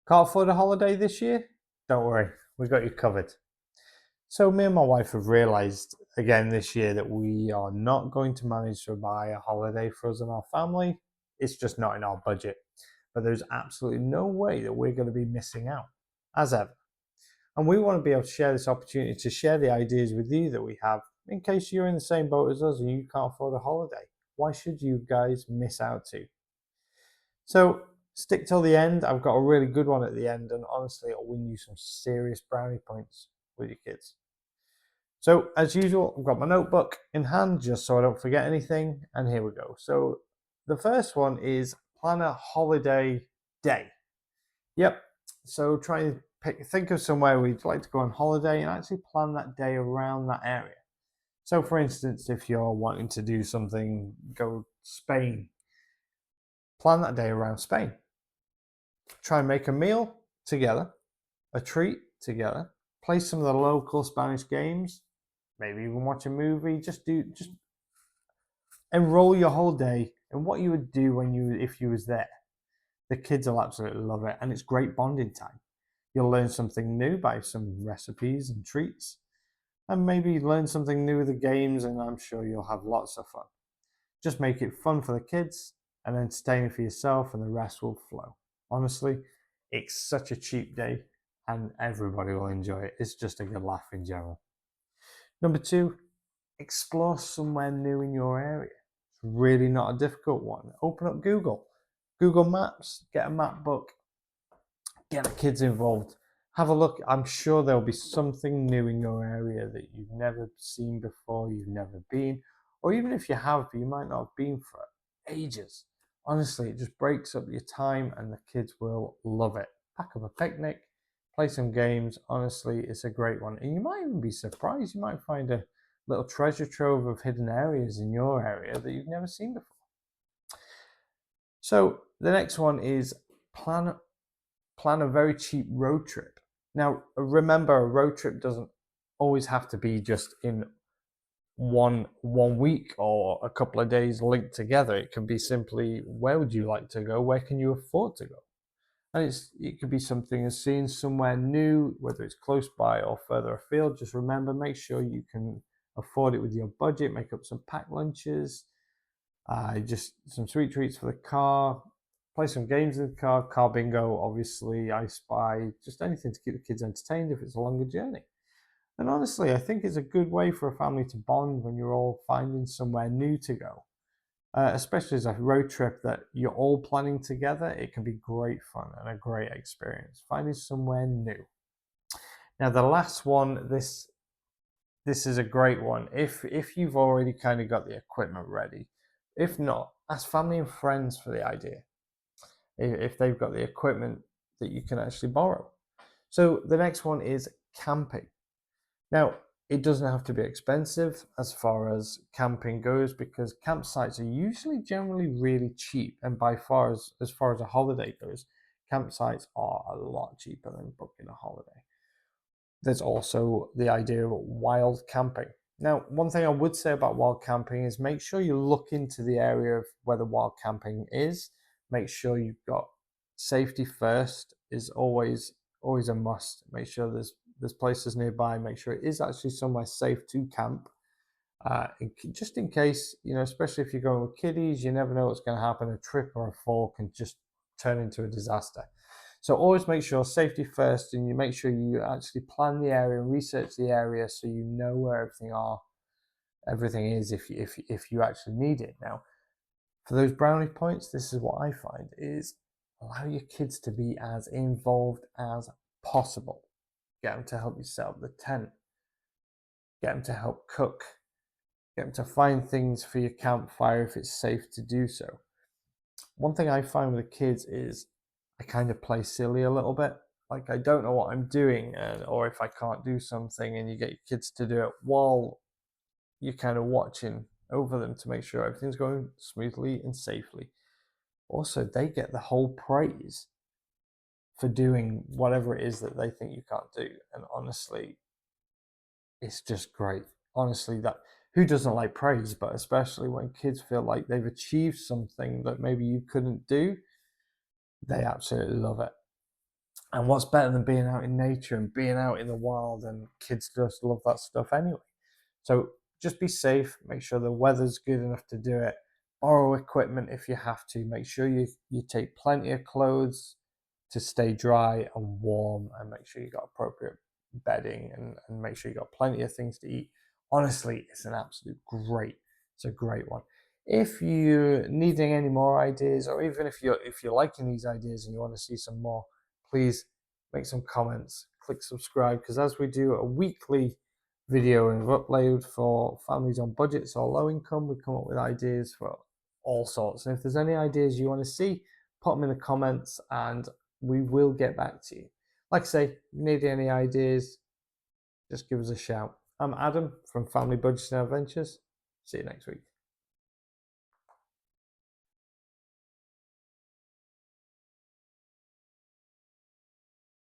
Can't afford a holiday this year? Don't worry, we got you covered. So me and my wife have realised again this year that we are not going to manage to buy a holiday for us and our family. It's just not in our budget. But there's absolutely no way that we're going to be missing out, as ever. And we want to be able to share this opportunity to share the ideas with you that we have in case you're in the same boat as us and you can't afford a holiday. Why should you guys miss out to? So stick till the end. I've got a really good one at the end, and honestly, it'll win you some serious brownie points with your kids. So as usual, I've got my notebook in hand just so I don't forget anything, and here we go. So the first one is plan a holiday day. Yep. So try and think of somewhere we'd like to go on holiday and actually plan that day around that area. So for instance, if you're wanting to do something, go Spain, plan that day around Spain. Try and make a meal together, a treat together, play some of the local Spanish games, maybe even watch a movie. Just enroll your whole day in what you would do if you was there. The kids will absolutely love it, and it's great bonding time. You'll learn something new by some recipes and treats, and maybe learn something new with the games, and I'm sure you'll have lots of fun. Just make it fun for the kids and entertaining for yourself, and the rest will flow. Honestly, it's such a cheap day, and everybody will enjoy it. It's just a good laugh in general. Number two, explore somewhere new in your area. It's really not a difficult one. Open up Google Maps, get a map book, get the kids involved. Have a look. I'm sure there'll be something new in your area that you've never seen before, you've never been, or even if you have, you might not have been for ages. Honestly, it just breaks up your time and the kids will love it. Pack up a picnic, play some games. Honestly, it's a great one. And you might even be surprised. You might find a little treasure trove of hidden areas in your area that you've never seen before. So the next one is plan a very cheap road trip. Now, remember, a road trip doesn't always have to be just in one week or a couple of days linked together. It can be simply, where would you like to go? Where can you afford to go? And it could be something as seeing somewhere new, whether it's close by or further afield. Just remember, make sure you can afford it with your budget. Make up some packed lunches, just some sweet treats for the car, play some games in the car bingo, obviously, I Spy, just anything to keep the kids entertained if it's a longer journey. And honestly, I think it's a good way for a family to bond when you're all finding somewhere new to go. Especially as a road trip that you're all planning together, it can be great fun and a great experience. Finding somewhere new. Now, the last one, this is a great one. If you've already kind of got the equipment ready, if not, ask family and friends for the idea. If they've got the equipment that you can actually borrow. So the next one is camping. Now, it doesn't have to be expensive as far as camping goes because campsites are usually generally really cheap, and by far as far as a holiday goes, campsites are a lot cheaper than booking a holiday. There's also the idea of wild camping. Now, one thing I would say about wild camping is make sure you look into the area of where the wild camping is. Make sure you've got safety first is always a must. Make sure there's places nearby. Make sure it is actually somewhere safe to camp. Just in case, especially if you're going with kiddies, you never know what's going to happen. A trip or a fall can just turn into a disaster. So always make sure safety first, and you make sure you actually plan the area and research the area so you know where everything is if you actually need it. Now, for those brownie points, this is what I find is allow your kids to be as involved as possible. Get them to help you set up the tent. Get them to help cook. Get them to find things for your campfire if it's safe to do so. One thing I find with the kids is I kind of play silly a little bit. Like I don't know what I'm doing, or if I can't do something, and you get your kids to do it while you're kind of watching over them to make sure everything's going smoothly and safely. Also, they get the whole praise for doing whatever it is that they think you can't do. And honestly, it's just great. Honestly, that who doesn't like praise, but especially when kids feel like they've achieved something that maybe you couldn't do, they absolutely love it. And what's better than being out in nature and being out in the wild? And kids just love that stuff anyway. So just be safe. Make sure the weather's good enough to do it. Borrow equipment if you have to. Make sure you take plenty of clothes to stay dry and warm, and make sure you got appropriate bedding, and make sure you got plenty of things to eat. Honestly, it's a great one. If you're needing any more ideas, or even if you're liking these ideas and you want to see some more, please make some comments, click subscribe, because as we do a weekly video and upload for families on budgets or low income, we come up with ideas for all sorts. And if there's any ideas you want to see, put them in the comments and we will get back to you. Like I say, if you need any ideas, just give us a shout. I'm Adam from Family Budgeting Adventures. See you next week.